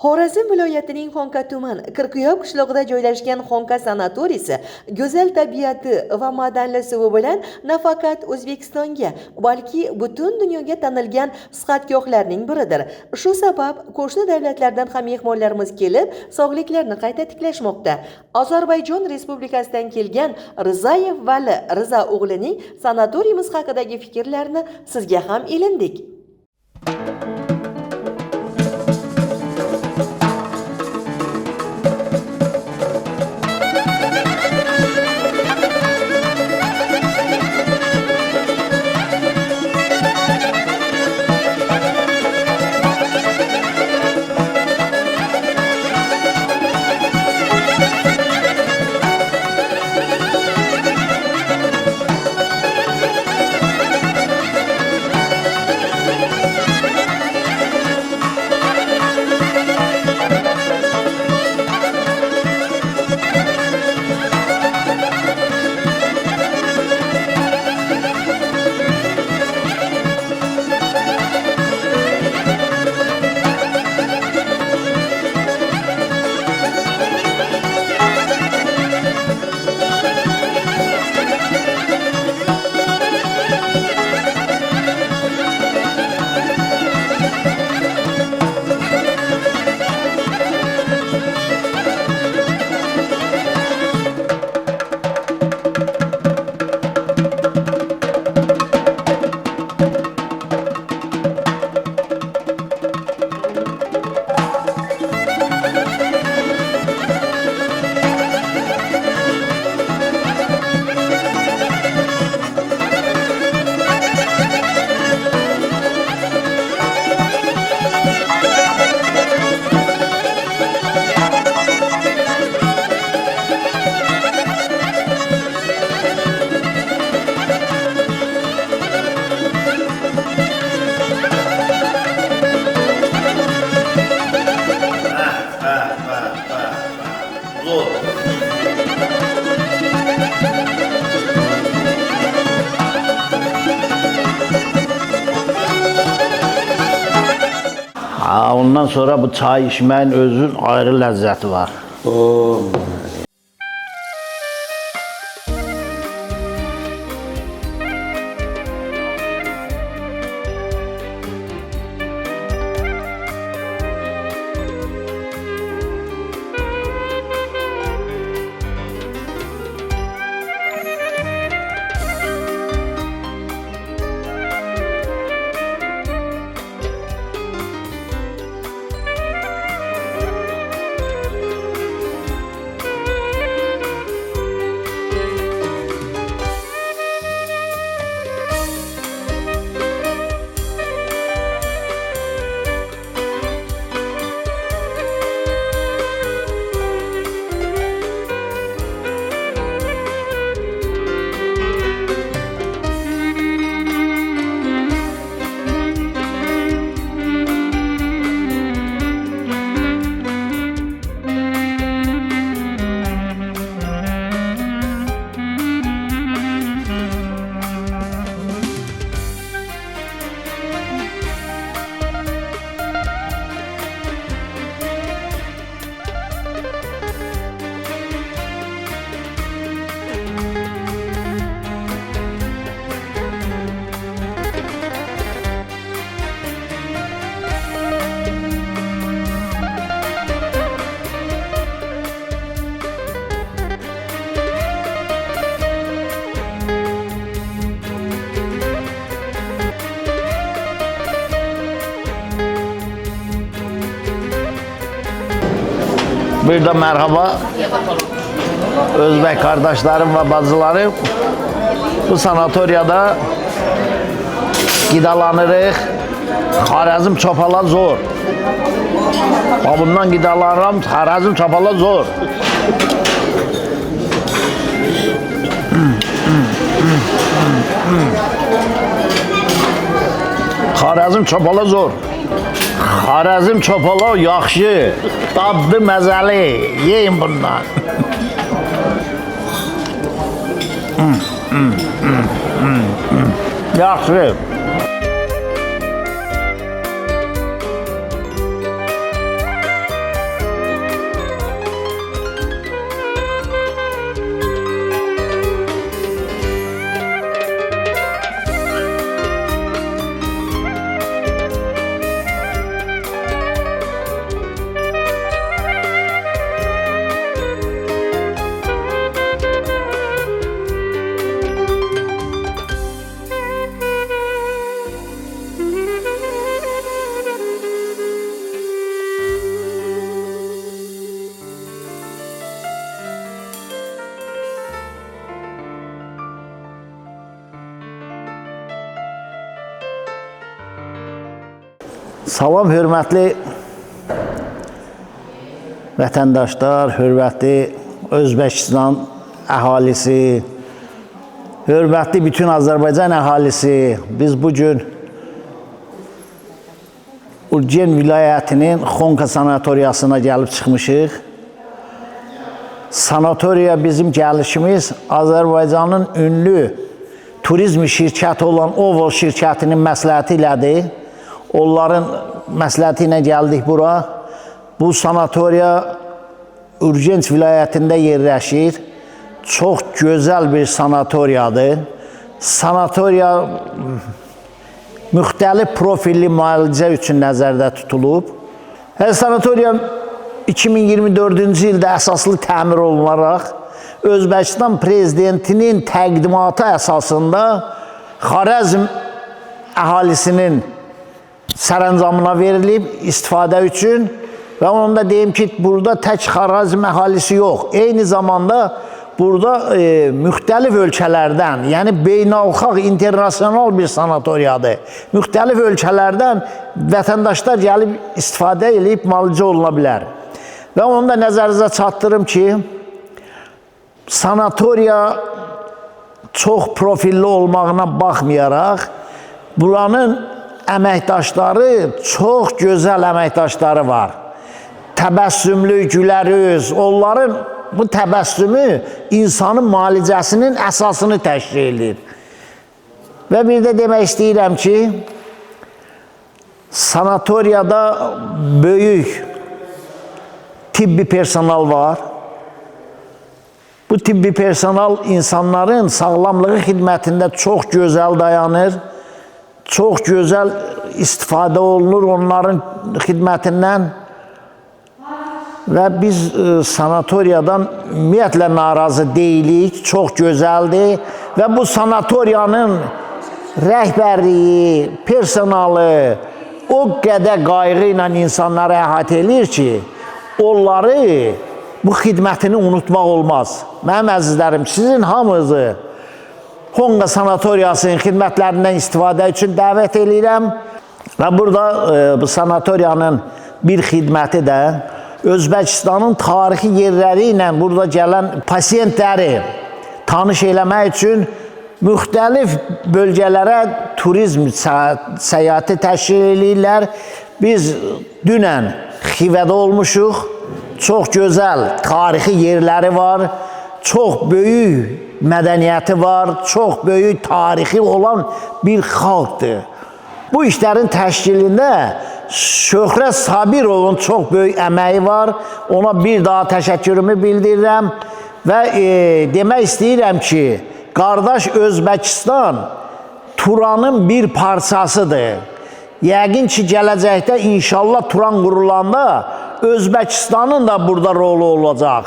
Xorazm viloyatining Xonqa tuman Qirqiyoq qishlog'ida joylashgan Xonqa sanatoriysi go'zal tabiati va madanli suvi bilan nafaqat O'zbekistonga, balki butun dunyoga tanilgan sihatgohlarning biridir. Shu sabab qo'shni davlatlardan ham mehmonlarimiz kelib, sog'liklarini qayta tiklashmoqda. Ozarbayjon Respublikasidan kelgan Rizayev Vali Riza o'g'lining sanatoriyimiz haqidagi fikrlarini sizga ham ilindik. Ondan sonra bu çay içmeyin özün ayrı lezzeti var. Bir de merhaba Özbek kardeşlerim ve bacılarım. Bu sanatoriyada gidalanırıq. Xarəzm çopala zor. Bundan gidalanıram, Xarəzm çopala zor. Xarəzm çopala zor. Xarəzm çopala yaxşı, dadlı, məzəli. Yeyin bundan. Yaxşı. Salam hörmətli vətəndaşlar, hörmətli Özbəkistan əhalisi, hörmətli bütün Azərbaycan əhalisi. Biz bugün Urgen vilayətinin Xonka sanatoriyasına gəlib çıxmışıq. Sanatoriya bizim gəlişimiz Azərbaycanın ünlü turizm şirkəti olan Ovol şirkətinin məsləhəti ilədir. Onların məsləhəti ilə gəldik bura. Bu sanatoriya Urgenc vilayətində yerləşir. Çox gözəl bir sanatoriyadır. Sanatoriya müxtəlif profilli müalicə üçün nəzərdə tutulub. Sanatoriya 2024-cü ildə əsaslı təmir olunaraq Özbəkistan prezidentinin təqdimatı əsasında Xarəzm əhalisinin sərəncamına verilib istifadə üçün və onu da deyim ki, burada tək Xarəzm əhalisi yox. Eyni zamanda burada müxtəlif ölkələrdən, yəni beynəlxalq, internasional bir sanatoriyadır. Müxtəlif ölkələrdən vətəndaşlar gəlib istifadə edib müalicə oluna bilər. Və onu da nəzərinizə çatdırım ki, sanatoriya çox profilli olmağına baxmayaraq, buranın əməkdaşları çox gözəl əməkdaşları var. Təbəssümlü, gülərüz, onların bu təbəssümü insanın müalicəsinin əsasını təşkil edir. Və bir də demək istəyirəm ki, sanatoriyada böyük tibbi personal var. Bu tibbi personal insanların sağlamlığı xidmətində çox gözəl dayanır, çox gözəl istifadə olunur onların xidmətindən. Və biz sanatoriyadan ümumiyyətlə narazı deyilik, çox gözəldir və bu sanatoriyanın rəhbərliyi, personalı o qədər qayğı ilə insanları əhatə edir ki, onları bu xidmətini unutmaq olmaz. Mənim əzizlərim, sizin hamınızı Xonka sanatoriyasının xidmətlərindən istifadə üçün dəvət edirəm və burada bu sanatoriyanın bir xidməti də Özbəkistanın tarixi yerləri ilə burada gələn pasiyentləri tanış eləmək üçün müxtəlif bölgələrə turizm səyahəti təşkil edirlər. Biz dünən Xivədə olmuşuq. Çox gözəl tarixi yerləri var. Çox böyük mədəniyyəti var. Çox böyük tarixi olan bir xalqdır. Bu işlərin təşkilində Şöhrət Sabirovun çox böyük əməyi var. Ona bir daha təşəkkürümü bildirirəm və demək istəyirəm ki, qardaş Özbəkistan Turanın bir parçasıdır. Yəqin ki, gələcəkdə inşallah Turan qurulanda Özbəkistanın da burada rolu olacaq.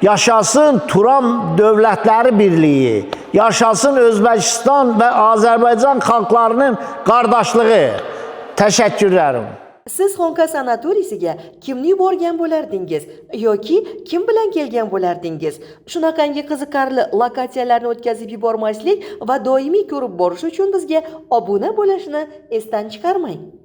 Yaşasın Turan Dövlətləri Birliyi, yaşasın Özbəkistan və Azərbaycan xalqlarının qardaşlığı. Təşəkkürlərim. Siz Xonka sanatoriyasiga kimni yuborgan bo'lardingiz yoki kim bilan kelgan bo'lardingiz? Shunaqangi qiziqarli lokatsiyalarni o'tkazib yubormaslik va doimiy ko'rib borish uchun bizga obuna bo'lishni esdan chiqarmang.